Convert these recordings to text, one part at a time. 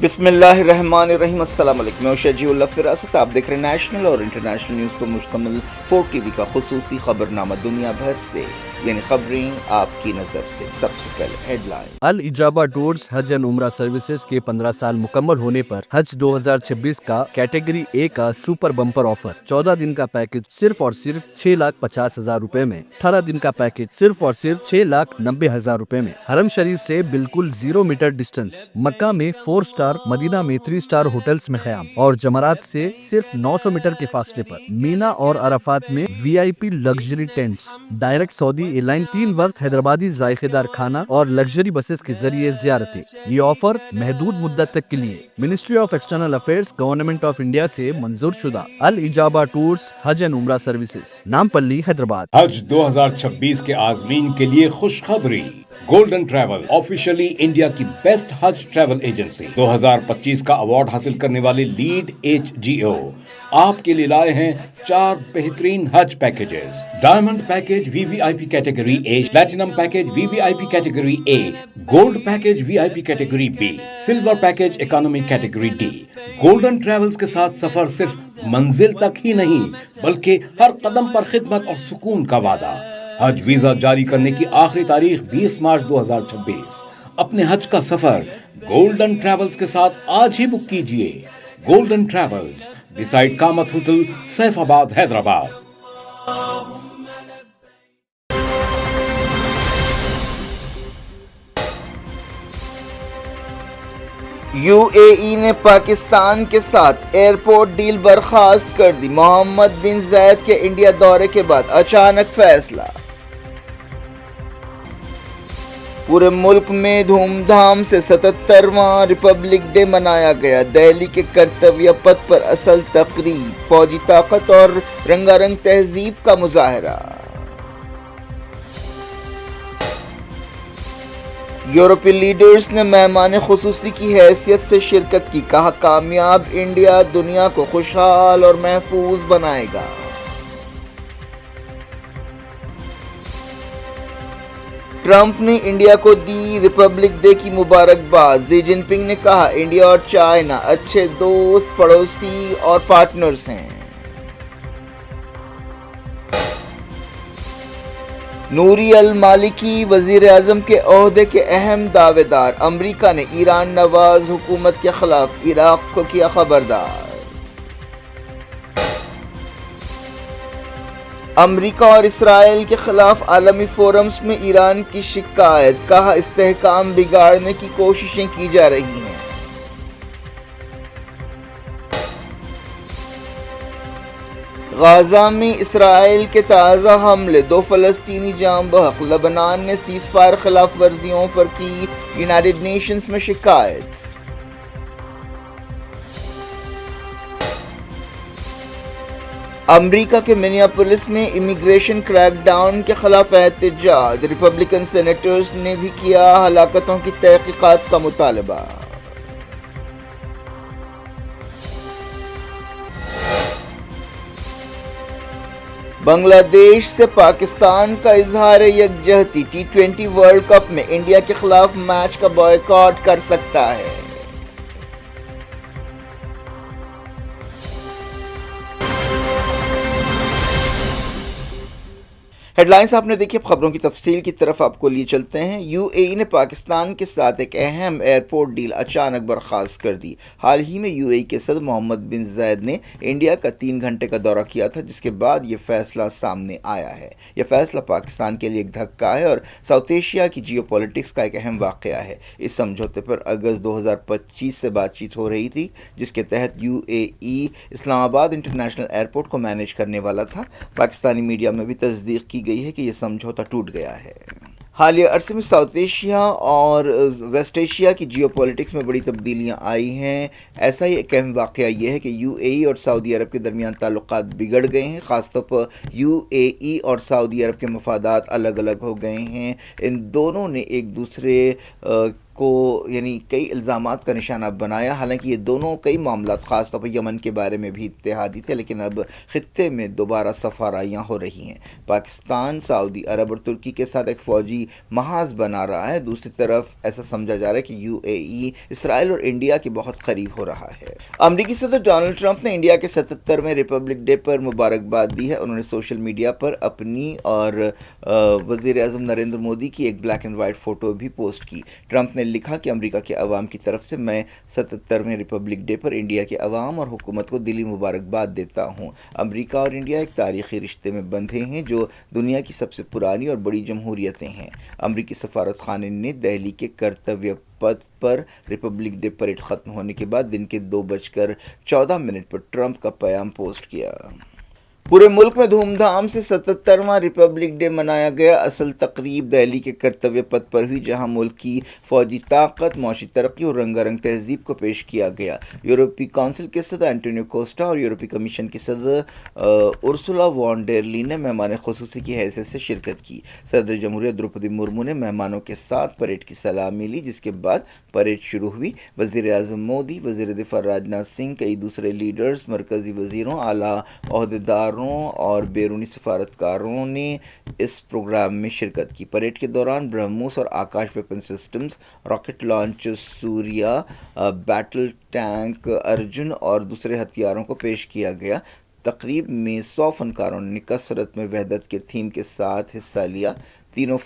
بسم اللہ الرحمن الرحیم۔ السلام علیکم، میں شجیع اللہ فراست۔ آپ دیکھ رہے ہیں نیشنل اور انٹرنیشنل نیوز پر مشتمل 4 TV کا خصوصی خبرنامہ دنیا بھر سے، یعنی خبریں آپ کی نظر سے۔ سب سے پہلے ہیڈ لائن۔ الاجابہ ٹورز حج اینڈ عمرہ سروسز کے 15 سال مکمل ہونے پر حج 2026 کا کیٹیگری اے کا سپر بمپر آفر 14 دن کا پیکج صرف اور صرف 6,50,000 روپے میں، 18 دن کا پیکج صرف اور صرف 6,90,000 روپے میں۔ حرم شریف سے بالکل 0 میٹر ڈسٹنس، مکہ میں 4 سٹار، مدینہ میں 3 سٹار ہوٹلز میں قیام، اور جمرات سے صرف 900 میٹر کے فاصلے پر مینا اور عرفات میں VIP لگژری ٹینٹس۔ ڈائریکٹ سعودی ایئر لائن 3 وقت حیدرآبادی ذائقہ دار کھانا اور لگژری بسز کے ذریعے زیارتیں۔ یہ آفر محدود مدت تک کے لیے ministry of external affairs government of India سے منظور شدہ۔ الاجابہ ٹورز حج اینڈ عمرہ سروسز، نامپلی، حیدرآباد۔ حج 2026 کے عازمین کے لیے خوشخبری۔ گولڈن ٹریول آفیشلی انڈیا کی بیسٹ حج ٹریول ایجنسی 2025 کا ایوارڈ حاصل کرنے والے لیڈ HGO آپ کے لیے لائے ہیں 4 بہترین حج packages. Diamond package VVIP category A، platinum package VVIP category A، gold package VIP category B، silver package economy category D۔ Golden travels کے ساتھ سفر صرف منزل تک ہی نہیں بلکہ ہر قدم پر خدمت اور سکون کا وعدہ۔ حج ویزا جاری کرنے کی آخری تاریخ 20 مارچ 2026۔ اپنے حج کا سفر گولڈن ٹریولز کے ساتھ آج ہی بک کیجئے۔ Golden travels, بیسائیڈ کامت hotel, Saifabad, Hyderabad. UAE نے پاکستان کے ساتھ ایئرپورٹ ڈیل برخاست کر دی۔ محمد بن زائد کے انڈیا دورے کے بعد اچانک فیصلہ۔ پورے ملک میں دھوم دھام سے 77واں ریپبلک ڈے منایا گیا۔ دہلی کے کرتویہ پتھ پر اصل تقریب، فوجی طاقت اور رنگارنگ تہذیب کا مظاہرہ۔ یورپی لیڈرز نے مہمان خصوصی کی حیثیت سے شرکت کی۔ کہا کامیاب انڈیا دنیا کو خوشحال اور محفوظ بنائے گا۔ ٹرمپ نے انڈیا کو دی ریپبلک ڈے کی مبارکباد۔ ژی جن پنگ نے کہا انڈیا اور چائنا اچھے دوست، پڑوسی اور پارٹنرز ہیں۔ نوری المالکی وزیر اعظم کے عہدے کے اہم دعوے دار۔ امریکہ نے ایران نواز حکومت کے خلاف عراق کو کیا خبردار۔ امریکہ اور اسرائیل کے خلاف عالمی فورمز میں ایران کی شکایت۔ کہا استحکام بگاڑنے کی کوششیں کی جا رہی ہیں۔ غزہ میں اسرائیل کے تازہ حملے، 2 فلسطینی جاں بحق۔ لبنان نے سیز فائر خلاف ورزیوں پر کی یونائیٹڈ نیشنز میں شکایت۔ امریکہ کے منیاپولس میں امیگریشن کریک ڈاؤن کے خلاف احتجاج۔ ریپبلکن سینیٹرز نے بھی کیا ہلاکتوں کی تحقیقات کا مطالبہ۔ بنگلہ دیش سے پاکستان کا اظہار یکجہتی۔ T20 ورلڈ کپ میں انڈیا کے خلاف میچ کا بائیکاٹ کر سکتا ہے۔ ہیڈ لائنز آپ نے دیکھی، اب خبروں کی تفصیل کی طرف آپ کو لیے چلتے ہیں۔ UAE نے پاکستان کے ساتھ ایک اہم ایئرپورٹ ڈیل اچانک برخاست کر دی۔ حال ہی میں UAE کے صدر محمد بن زائد نے انڈیا کا 3 گھنٹے کا دورہ کیا تھا، جس کے بعد یہ فیصلہ سامنے آیا ہے۔ یہ فیصلہ پاکستان کے لیے ایک دھکا ہے اور ساؤتھ ایشیا کی جیو پولیٹکس کا ایک اہم واقعہ ہے۔ اس سمجھوتے پر اگست 2025 سے بات چیت ہو رہی تھی، جس کے تحت UAE اسلام آباد انٹرنیشنل ایئرپورٹ کو مینیج کرنے والا تھا۔ پاکستانی میڈیا میں بھی تصدیق کی گئی ہے کہ یہ سمجھوتا ٹوٹ گیا ہے۔ حالیہ عرصے میں ساؤتھ ایشیا اور ویسٹ ایشیا کی جیو پولیٹکس میں بڑی تبدیلیاں آئی ہیں۔ ایسا ہی ایک اہم واقعہ یہ ہے کہ UAE اور سعودی عرب کے درمیان تعلقات بگڑ گئے ہیں۔ خاص طور پر UAE اور سعودی عرب کے مفادات الگ الگ ہو گئے ہیں۔ ان دونوں نے ایک دوسرے کو یعنی کئی الزامات کا نشانہ بنایا. حالانکہ یہ دونوں کئی معاملات خاص طور پر یمن کے بارے میں بھی اتحادی تھے، لیکن اب خطے میں دوبارہ صف آرائیاں ہو رہی ہیں. پاکستان سعودی عرب اور ترکی کے ساتھ ایک فوجی محاذ بنا رہا ہے. دوسری طرف ایسا سمجھا جا رہا ہے کہ یو اے ای اسرائیل اور انڈیا کے بہت قریب ہو رہا ہے. امریکی صدر ڈونلڈ ٹرمپ نے انڈیا کے 77ویں ریپبلک ڈے پر مبارکباد دی ہے. انہوں نے سوشل میڈیا پر اپنی اور وزیر اعظم نریندر مودی کی ایک بلیک اینڈ وائٹ فوٹو بھی پوسٹ کی. ٹرمپ نے لکھا کہ امریکہ کے عوام کی طرف سے میں 77ویں ریپبلک ڈے پر انڈیا کے عوام اور حکومت کو دلی مبارکباد دیتا ہوں. امریکہ اور انڈیا ایک تاریخی رشتے میں بندھے ہیں جو دنیا کی سب سے پرانی اور بڑی جمہوریتیں ہیں. امریکی سفارت خانے نے دہلی کے کرتویہ پتھ پر ریپبلک ڈے پریڈ ختم ہونے کے بعد دن کے 2:14 پر ٹرمپ کا پیام پوسٹ کیا. پورے ملک میں دھوم دھام سے 77واں ریپبلک ڈے منایا گیا. اصل تقریب دہلی کے کرتویہ پتھ پر ہوئی، جہاں ملک کی فوجی طاقت، معاشی ترقی اور رنگا رنگ تہذیب کو پیش کیا گیا. یورپی کونسل کے صدر اینٹونیو کوسٹا اور یورپی کمیشن کی صدر ارسولا وان ڈیر لین نے مہمان خصوصی کی حیثیت سے شرکت کی. صدر جمہوریہ دروپدی مرمو نے مہمانوں کے ساتھ پریڈ کی سلامی لی، جس کے بعد پریڈ شروع ہوئی. وزیر اعظم مودی، وزیر دفاع راجناتھ سنگھ، کئی دوسرے لیڈرز، مرکزی وزیروں، اعلیٰ عہدیداروں اور بیرونی سفارتکاروں نے اس پروگرام میں شرکت کی. پریڈ کے دوران برہموس اور Akash weapon systems, rocket launcher Surya, battle tank Arjun اور دوسرے ہتھیاروں کو پیش کیا گیا. تقریب میں 100 فنکاروں نے کثرت میں وحدت کے تھیم کے ساتھ حصہ لیا. تینوں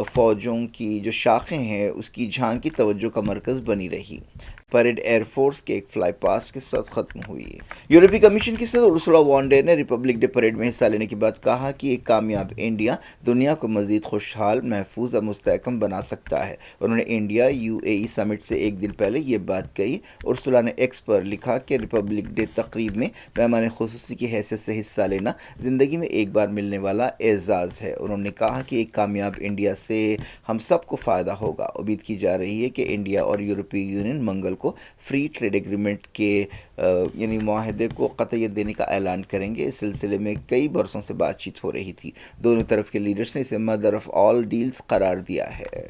فوجوں کی جو شاخیں ہیں اس کی جھانکی توجہ کا مرکز بنی رہی. پریڈ ایئر فورس کے ایک فلائی پاسٹ کے ساتھ ختم ہوئی. یورپی کمیشن کی صدر ارسولا وان ڈیر نے ریپبلک ڈے پریڈ میں حصہ لینے کے بعد کہا کہ ایک کامیاب انڈیا دنیا کو مزید خوشحال، محفوظ اور مستحکم بنا سکتا ہے. انہوں نے انڈیا یو اے ای سمٹ سے ایک دن پہلے یہ بات کہی. ارسولا نے ایکس پر لکھا کہ ریپبلک ڈے تقریب میں مہمان خصوصی کی حیثیت سے حصہ لینا زندگی میں ایک بار ملنے والا اعزاز ہے. انہوں نے کہا کہ ایک کامیاب انڈیا سے ہم سب کو فائدہ ہوگا. امید کی جا رہی ہے کہ انڈیا اور یورپی یونین منگل کو فری ٹریڈ ایگریمنٹ کے یعنی معاہدے کو قطعیت دینے کا اعلان کریں گے. اس سلسلے میں کئی برسوں سے بات چیت ہو رہی تھی. دونوں طرف کے لیڈرز نے اسے مدر آف آل ڈیلز قرار دیا ہے.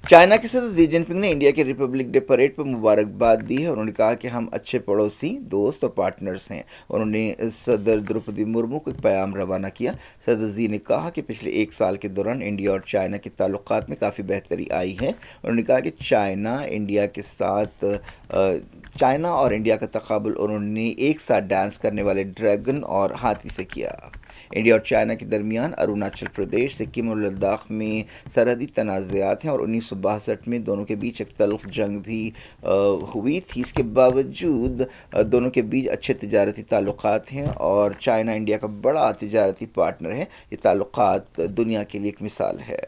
چائنا کے صدر زی جن پنگ نے انڈیا کے ریپبلک ڈے پریڈ پر مبارکباد دی ہے. انہوں نے کہا کہ ہم اچھے پڑوسی، دوست اور پارٹنرز ہیں. انہوں نے صدر دروپدی مرمو کو ایک پیام روانہ کیا. صدر زی نے کہا کہ پچھلے ایک سال کے دوران انڈیا اور چائنا کے تعلقات میں کافی بہتری آئی ہے. انہوں نے کہا کہ چائنا اور انڈیا کا تقابل انہوں نے ایک ساتھ ڈانس کرنے والے ڈریگن اور ہاتھی سے کیا. انڈیا اور چائنا کے درمیان اروناچل پردیش، سکم اور لداخ میں سرحدی تنازعات ہیں اور 1962 میں دونوں کے بیچ ایک تلخ جنگ بھی ہوئی تھی. اس کے باوجود دونوں کے بیچ اچھے تجارتی تعلقات ہیں اور چائنا انڈیا کا بڑا تجارتی پارٹنر ہے. یہ تعلقات دنیا کے لیے ایک مثال ہے.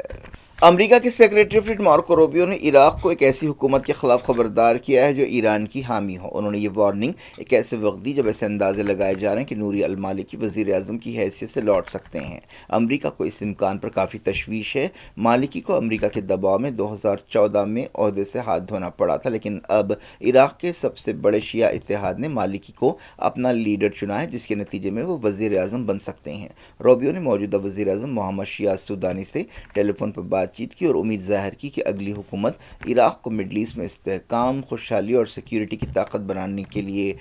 امریکہ کے secretary of state Marco Rubio نے عراق کو ایک ایسی حکومت کے خلاف خبردار کیا ہے جو ایران کی حامی ہو. انہوں نے یہ وارننگ ایک ایسے وقت دی جب ایسے اندازے لگائے جا رہے ہیں کہ نوری المالکی وزیر اعظم کی حیثیت سے لوٹ سکتے ہیں. امریکہ کو اس امکان پر کافی تشویش ہے. مالکی کو امریکہ کے دباؤ میں 2014 میں عہدے سے ہاتھ دھونا پڑا تھا، لیکن اب عراق کے سب سے بڑے شیعہ اتحاد نے مالکی کو اپنا لیڈر چنا ہے، جس کے نتیجے میں وہ وزیر اعظم بن سکتے ہیں. روبیو نے موجودہ وزیر اعظم محمد شیعہ سودانی سے ٹیلی فون پر بات چیت کی اور امید ظاہر کی کہ اگلی حکومت عراق کو مڈل ایسٹ میں استحکام، خوشحالی اور سیکیورٹی کی طاقت بنانے کے لیے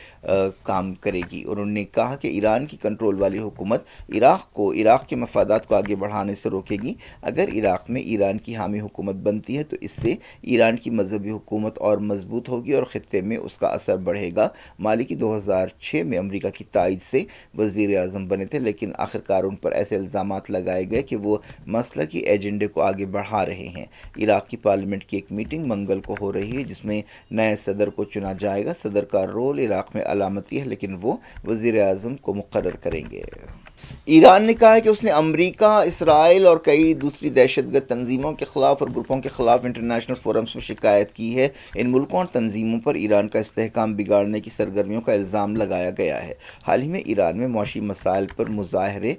کام کرے گی. انہوں نے کہا کہ ایران کی کنٹرول والی حکومت عراق کے مفادات کو آگے بڑھانے سے روکے گی. اگر عراق میں ایران کی حامی حکومت بنتی ہے تو اس سے ایران کی مذہبی حکومت اور مضبوط ہوگی اور خطے میں اس کا اثر بڑھے گا. مالکی 2006 میں امریکہ کی تائید سے وزیر اعظم بنے تھے، لیکن آخرکار ان پر ایسے الزامات لگائے گئے کہ وہ مسلکی ایجنڈے کو آگے بڑھا رہے ہیں. عراق کی پارلیمنٹ کی ایک میٹنگ منگل کو ہو رہی ہے جس میں نئے صدر کو چنا جائے گا. صدر کا رول عراق میں علامتی ہے، لیکن وہ وزیر اعظم کو مقرر کریں گے. ایران نے کہا ہے کہ اس نے امریکہ، اسرائیل اور کئی دوسری دہشت گرد تنظیموں کے خلاف اور گروپوں کے خلاف انٹرنیشنل فورمز میں شکایت کی ہے. ان ملکوں اور تنظیموں پر ایران کا استحکام بگاڑنے کی سرگرمیوں کا الزام لگایا گیا ہے. حال ہی میں ایران میں معاشی مسائل پر مظاہرے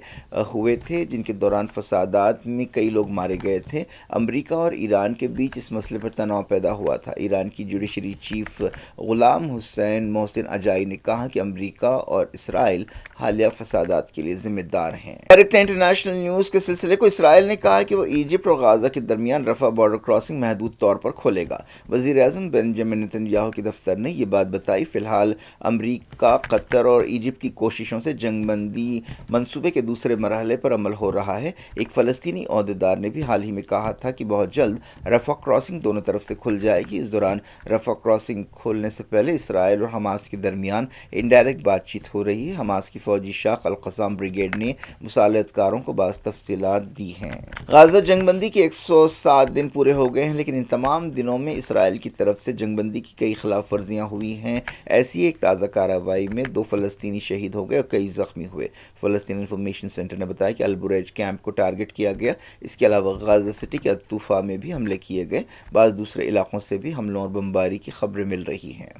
ہوئے تھے جن کے دوران فسادات میں کئی لوگ مارے گئے تھے. امریکہ اور ایران کے بیچ اس مسئلے پر تناؤ پیدا ہوا تھا۔ ایران کی جوڈیشری چیف غلام حسین محسن عجائی نے کہا کہ امریکہ اور اسرائیل حالیہ فسادات کے لیے ذمہ دار ہیں۔ ڈائریکٹ انٹرنیشنل نیوز کے سلسلے کو اسرائیل نے کہا کہ وہ ایجپٹ اور غازہ کے درمیان رفح بارڈر کراسنگ محدود طور پر کھولے گا۔ وزیر اعظم بنجامن نتنیاہو کے دفتر نے یہ بات بتائی۔ فی الحال امریکہ، قطر اور ایجپٹ کی کوششوں سے جنگ بندی منصوبے کے دوسرے مرحلے پر عمل ہو رہا ہے۔ ایک فلسطینی عہدیدار نے بھی حال ہی میں کہا تھا کہ بہت جلد رفح کراسنگ دونوں طرف سے کھل جائے گی۔ اس دوران رفح کراسنگ کھولنے سے پہلے اسرائیل اور حماس کے درمیان انڈائریکٹ بات چیت ہو رہی ہے۔ حماس کی فوجی شاخ القسام بریگیڈ نے مصالحت کاروں کو بعض تفصیلات دی ہیں۔ غازہ جنگ بندی کے 107 دن پورے ہو گئے ہیں، لیکن ان تمام دنوں میں اسرائیل کی طرف سے جنگ بندی کی کئی خلاف ورزیاں ہوئی ہیں۔ ایسی ایک تازہ کارروائی میں 2 فلسطینی شہید ہو گئے اور کئی زخمی ہوئے۔ فلسطین انفارمیشن سینٹر نے بتایا کہ البریج کیمپ کو ٹارگٹ کیا گیا۔ اس کے علاوہ غازہ سٹی کے الطوفہ میں بھی حملے کیے گئے۔ بعض دوسرے علاقوں سے بھی حملوں اور بمباری کی خبریں مل رہی ہیں۔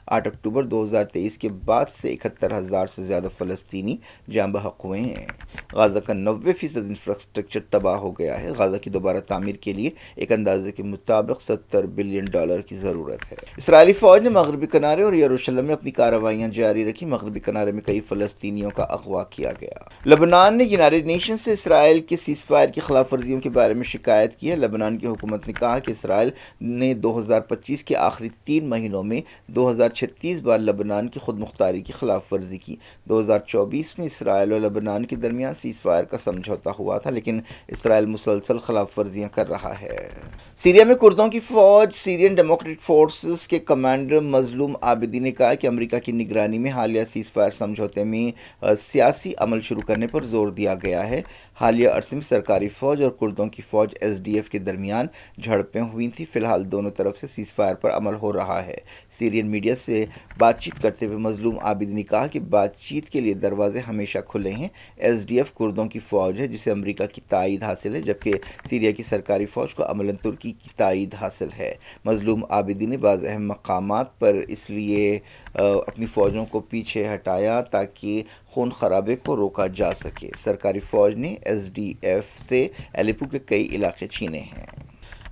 8 اکتوبر 2023 کے بعد سے 71,000 سے زیادہ فلسطینی جاں بحق ہوئے ہیں۔ غازہ کا 90% انفراسٹرکچر تباہ ہو گیا ہے۔ غازہ کی دوبارہ تعمیر کے لیے ایک اندازے کے مطابق $70 بلین کی ضرورت ہے۔ اسرائیلی فوج نے مغربی کنارے اور یروشلم میں اپنی کارروائیاں جاری رکھی۔ مغربی کنارے میں کئی فلسطینیوں کا اغوا کیا گیا۔ لبنان نے یونائیٹڈ نیشن سے اسرائیل کے سیز فائر کی خلاف ورزیوں کے بارے میں شکایت کی ہے۔ لبنان کی حکومت نے کہا کہ اسرائیل نے 2025 کے آخری 3 مہینوں میں 36 بار لبنان کی خود مختاری کی خلاف ورزی کی۔ 2024 میں اسرائیل اور لبنان کے درمیان سیز فائر کا سمجھوتا ہوا تھا، لیکن اسرائیل مسلسل خلاف ورزیاں کر رہا ہے۔ سیریا میں کردوں کی فوج سیرین ڈیموکریٹک فورسز کے کمانڈر مظلوم عابدی نے کہا کہ امریکہ کی نگرانی میں حالیہ سیز فائر سمجھوتے میں سیاسی عمل شروع کرنے پر زور دیا گیا ہے۔ حالیہ عرصے میں سرکاری فوج اور کردوں کی فوج SDF کے درمیان جھڑپیں ہوئی تھیں۔ فی الحال دونوں طرف سے سیز فائر پر عمل ہو رہا ہے۔ سیرین میڈیا سے بات چیت کرتے ہوئے مظلوم عابدی نے کہا کہ بات چیت کے لیے دروازے ہمیشہ کھلے ہیں۔ SDF کردوں کی فوج ہے جسے امریکہ کی تائید حاصل ہے، جبکہ سیریا کی سرکاری فوج کو عملاً ترکی کی تائید حاصل ہے۔ مظلوم عابدی نے بعض اہم مقامات پر اس لیے اپنی فوجوں کو پیچھے ہٹایا تاکہ خون خرابے کو روکا جا سکے۔ سرکاری فوج نے SDF سے الیپو کے کئی علاقے چھینے ہیں۔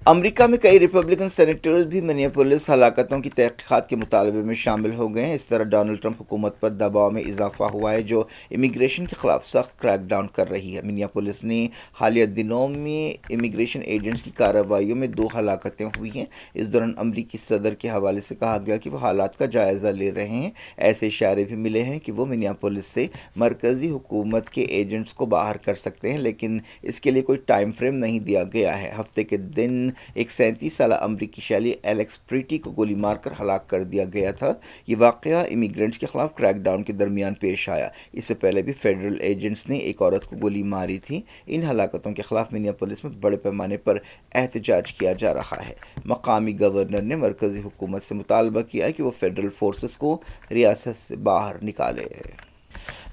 امریکہ میں کئی ریپبلکن سینیٹرز بھی منیاپولس ہلاکتوں کی تحقیقات کے مطالبے میں شامل ہو گئے ہیں۔ اس طرح ڈونلڈ ٹرمپ حکومت پر دباؤ میں اضافہ ہوا ہے جو امیگریشن کے خلاف سخت کریک ڈاؤن کر رہی ہے۔ منیاپولس نے حالیہ دنوں میں امیگریشن ایجنٹس کی کارروائیوں میں 2 ہلاکتیں ہوئی ہیں۔ اس دوران امریکی صدر کے حوالے سے کہا گیا کہ وہ حالات کا جائزہ لے رہے ہیں۔ ایسے اشارے بھی ملے ہیں کہ وہ منیاپولس سے مرکزی حکومت کے ایجنٹس کو باہر کر سکتے ہیں، لیکن اس کے لیے کوئی ٹائم فریم نہیں دیا گیا ہے۔ ہفتے کے دن ایک 37 سالہ امریکی شہری ایلیکس پریٹی کو گولی مار کر ہلاک کر دیا گیا تھا۔ یہ واقعہ امیگرینٹس کے خلاف کریک ڈاؤن کے درمیان پیش آیا۔ اس سے پہلے بھی فیڈرل ایجنٹس نے ایک عورت کو گولی ماری تھی۔ ان ہلاکتوں کے خلاف منیاپولس میں بڑے پیمانے پر احتجاج کیا جا رہا ہے۔ مقامی گورنر نے مرکزی حکومت سے مطالبہ کیا ہے کہ وہ فیڈرل فورسز کو ریاست سے باہر نکالے۔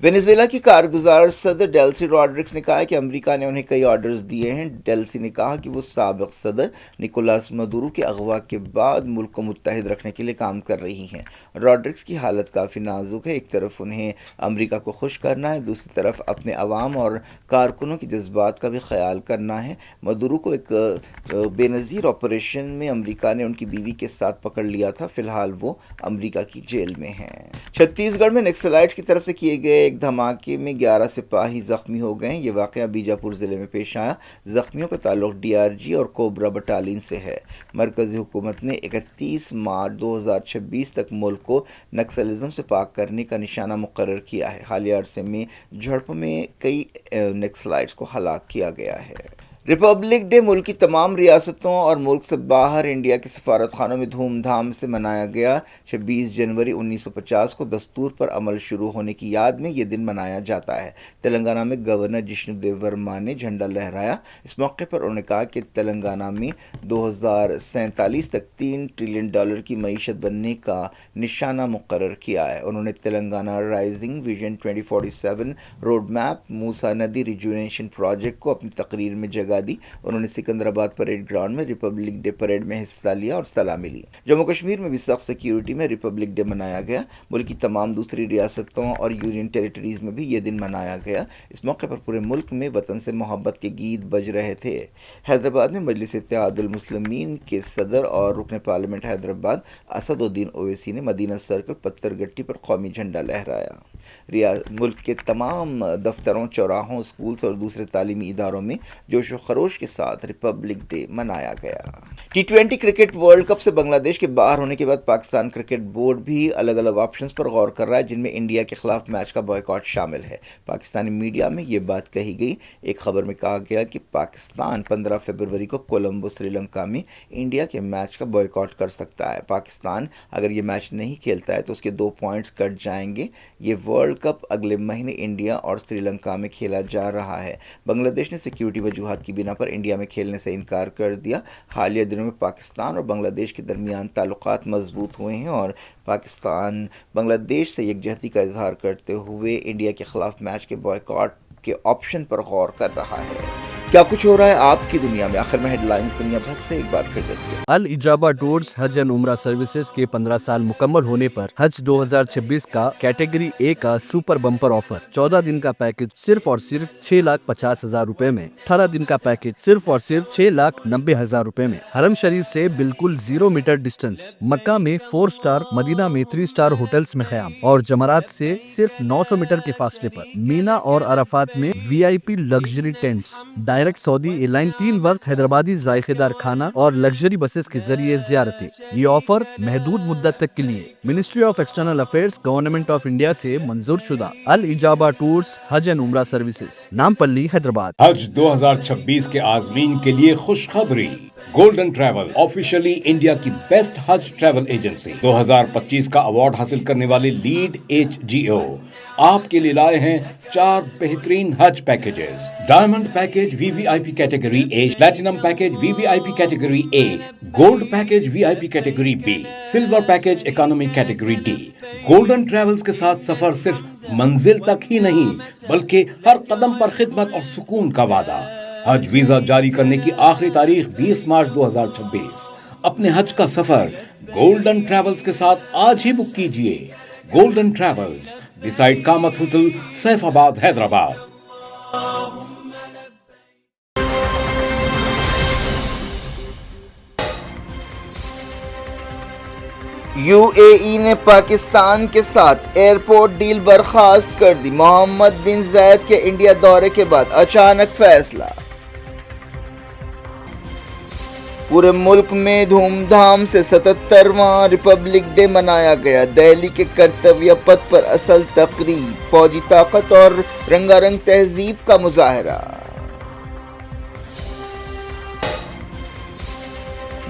وینیزویلا کی کارگزار صدر ڈیلسی روڈرگس نے کہا کہ امریکہ نے انہیں کئی آرڈرز دیے ہیں۔ ڈیلسی نے کہا کہ وہ سابق صدر نکولاس مدورو کے اغوا کے بعد ملک کو متحد رکھنے کے لیے کام کر رہی ہیں۔ روڈرگس کی حالت کافی نازک ہے۔ ایک طرف انہیں امریکہ کو خوش کرنا ہے، دوسری طرف اپنے عوام اور کارکنوں کے جذبات کا بھی خیال کرنا ہے۔ مدورو کو ایک بے نظیر آپریشن میں امریکہ نے ان کی بیوی کے ساتھ پکڑ لیا تھا۔ فی الحال وہ امریکہ کی جیل میں ہیں۔ چھتیس گڑھ میں نکسلائٹس کی طرف سے کیے گئے ایک دھماکے میں 11 سپاہی زخمی ہو گئے ہیں۔ یہ واقعہ بیجاپور ضلع میں پیش آیا۔ زخمیوں کا تعلق DRG اور کوبرا بٹالین سے ہے۔ مرکزی حکومت نے 31 مارچ 2026 تک ملک کو نکسلزم سے پاک کرنے کا نشانہ مقرر کیا ہے۔ حالیہ عرصے میں جھڑپوں میں کئی نکسلائٹس کو ہلاک کیا گیا ہے۔ ریپبلک ڈے ملک کی تمام ریاستوں اور ملک سے باہر انڈیا کے سفارت خانوں میں دھوم دھام سے منایا گیا۔ 26 جنوری 1950 کو دستور پر عمل شروع ہونے کی یاد میں یہ دن منایا جاتا ہے۔ تلنگانہ میں گورنر جشن دیو ورما نے جھنڈا لہرایا۔ اس موقع پر انہوں نے کہا کہ تلنگانہ میں 2047 تک $3 ٹریلین کی معیشت بننے کا نشانہ مقرر کیا ہے۔ انہوں نے Telangana rising vision 2047 road map, Musi ندی ریجوینیشن پروجیکٹ کو اپنی تقریر میں جگہ لگا دی. انہوں نے سکندرآباد پریڈ گراؤنڈ میں ریپبلک ڈے پریڈ میں حصہ لیا اور سلامی لی. جموں کشمیر میں بھی سخت سیکیورٹی میں ریپبلک ڈے منایا گیا. ملک کی تمام دوسری ریاستوں اور یونین ٹیریٹریز میں بھی یہ دن منایا گیا. اس موقع پر پورے ملک میں وطن سے محبت کے گیت بج رہے تھے. حیدرآباد میں مجلس اتحاد المسلمین کے صدر اور رکن پارلیمنٹ حیدرآباد اسد الدین اویسی نے مدینہ سرکل پتھر گٹی پر قومی جھنڈا لہرایا. ملک کے تمام دفتروں، چوراہوں، اسکولز اور دوسرے تعلیمی اداروں میں جوش و خروش کے ساتھ ریپبلک ڈے منایا گیا. T20 کرکٹ ورلڈ کپ سے بنگلہ دیش کے باہر ہونے کے بعد پاکستان کرکٹ بورڈ بھی الگ الگ آپشنز پر غور کر رہا ہے، جن میں انڈیا کے خلاف میچ کا بائیکاٹ شامل ہے. پاکستانی میڈیا میں یہ بات کہی گئی. ایک خبر میں کہا گیا کہ پاکستان 15 فروری کو کولمبو سری لنکا میں انڈیا کے میچ کا بائیکاٹ کر سکتا ہے. پاکستان اگر یہ میچ نہیں کھیلتا ہے تو اس کے 2 پوائنٹس کٹ جائیں گے. یہ ورلڈ کپ اگلے مہینے انڈیا اور سری لنکا میں کھیلا جا رہا ہے. بنگلہ دیش نے سیکیورٹی وجوہات کی بنا پر انڈیا میں کھیلنے سے انکار کر دیا. حالیہ دنوں میں پاکستان اور بنگلہ دیش کے درمیان تعلقات مضبوط ہوئے ہیں اور پاکستان بنگلہ دیش سے یکجہتی کا اظہار کرتے ہوئے انڈیا کے خلاف میچ کے بائیکاٹ کے آپشن پر غور کر رہا ہے. کیا کچھ ہو رہا ہے آپ کی دنیا میں؟ آخر میں ہیڈ لائنز دنیا بھر سے ایک بار پھر دیکھتے ہیں. الاجابہ ٹورز حج اینڈ عمرہ سروسز کے 15 سال مکمل ہونے پر حج 2026 کا کیٹیگری اے کا سپر بمپر آفر 14 دن کا پیکج صرف اور صرف 6,50,000 روپے میں، 18 دن کا پیکج صرف اور صرف 6,90,000 روپے میں. حرم شریف سے بالکل 0 میٹر ڈسٹنس، مکہ میں 4 سٹار، مدینہ میں 3 سٹار ہوٹلز میں قیام، اور جمرات سے صرف 900 میٹر کے فاصلے پر مینا اور عرفات میں VIP لگژری ٹینٹس. ڈائریکٹ سعودی ایئر لائن 3 وقت حیدرآبادی ذائقہ دار کھانا اور لگژری بسز کے ذریعے زیارتیں. یہ آفر محدود مدت تک کے لیے ministry of external affairs government of India سے منظور شدہ. الاجابہ ٹورز حج اینڈ عمرہ سروسز، نامپلی، حیدرآباد. حج 2026 کے عازمین کے لیے خوشخبری. گولڈن ٹریول آفیشلی انڈیا کی بیسٹ حج ٹریول ایجنسی 2025 کا ایوارڈ حاصل کرنے والے لیڈ HGO آپ کے لیے لائے ہیں 4 بہترین حج packages. Diamond package VVIP category A، platinum package VVIP category A، gold package VIP category B، silver package economy category D. Golden travels کے ساتھ سفر صرف منزل تک ہی نہیں بلکہ ہر قدم پر خدمت اور سکون کا وعدہ. حج ویزا جاری کرنے کی آخری تاریخ 20 مارچ 2026. اپنے حج کا سفر گولڈن ٹریولز کے ساتھ آج ہی بک کیجئے. Golden travels, beside Kamat hotel, Saifabad, Hyderabad. UAE نے پاکستان کے ساتھ ایئرپورٹ ڈیل برخاست کر دی. محمد بن زائد کے انڈیا دورے کے بعد اچانک فیصلہ. پورے ملک میں دھوم دھام سے 77واں ریپبلک ڈے منایا گیا. دہلی کے کرتویہ پتھ پر اصل تقریب، فوجی طاقت اور رنگا رنگ تہذیب کا مظاہرہ.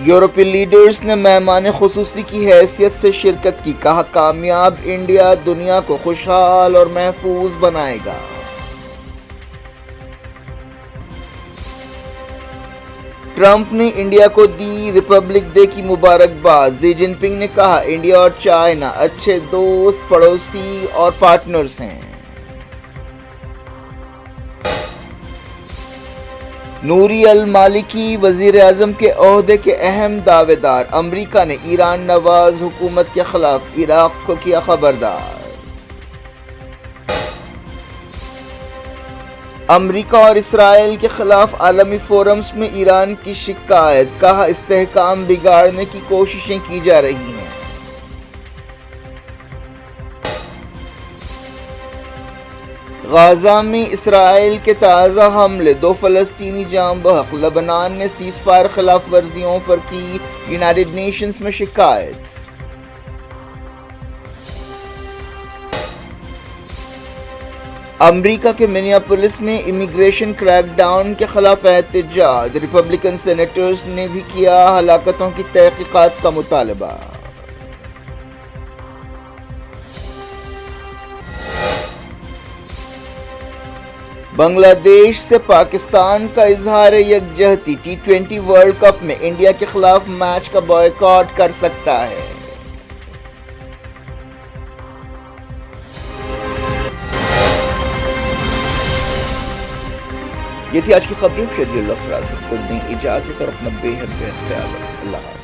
یورپی لیڈرز نے مہمان خصوصی کی حیثیت سے شرکت کی. کہا کامیاب انڈیا دنیا کو خوشحال اور محفوظ بنائے گا. ٹرمپ نے انڈیا کو دی ریپبلک ڈے کی مبارکباد. ژی جن پنگ نے کہا انڈیا اور چائنا اچھے دوست، پڑوسی اور پارٹنرز ہیں. نوری المالکی وزیر اعظم کے عہدے کے اہم دعوے دار. امریکہ نے ایران نواز حکومت کے خلاف عراق کو کیا خبردار. امریکہ اور اسرائیل کے خلاف عالمی فورمز میں ایران کی شکایت. کہا استحکام بگاڑنے کی کوششیں کی جا رہی ہیں. غزہ میں اسرائیل کے تازہ حملے، 2 فلسطینی جاں بحق. لبنان نے سیز فائر خلاف ورزیوں پر کی یونائیٹڈ نیشنز میں شکایت. امریکہ کے منیاپولس میں امیگریشن کریک ڈاؤن کے خلاف احتجاج. ریپبلکن سینیٹرز نے بھی کیا ہلاکتوں کی تحقیقات کا مطالبہ. بنگلہ دیش سے پاکستان کا اظہار یکجہتی. T20 ورلڈ کپ میں انڈیا کے خلاف میچ کا بائیکاٹ کر سکتا ہے. یہ تھی آج کی خبریں. شدید الافراد سے خود دیں اجازت اور اپنا بے حد خیال رکھیں. اللہ حافظ.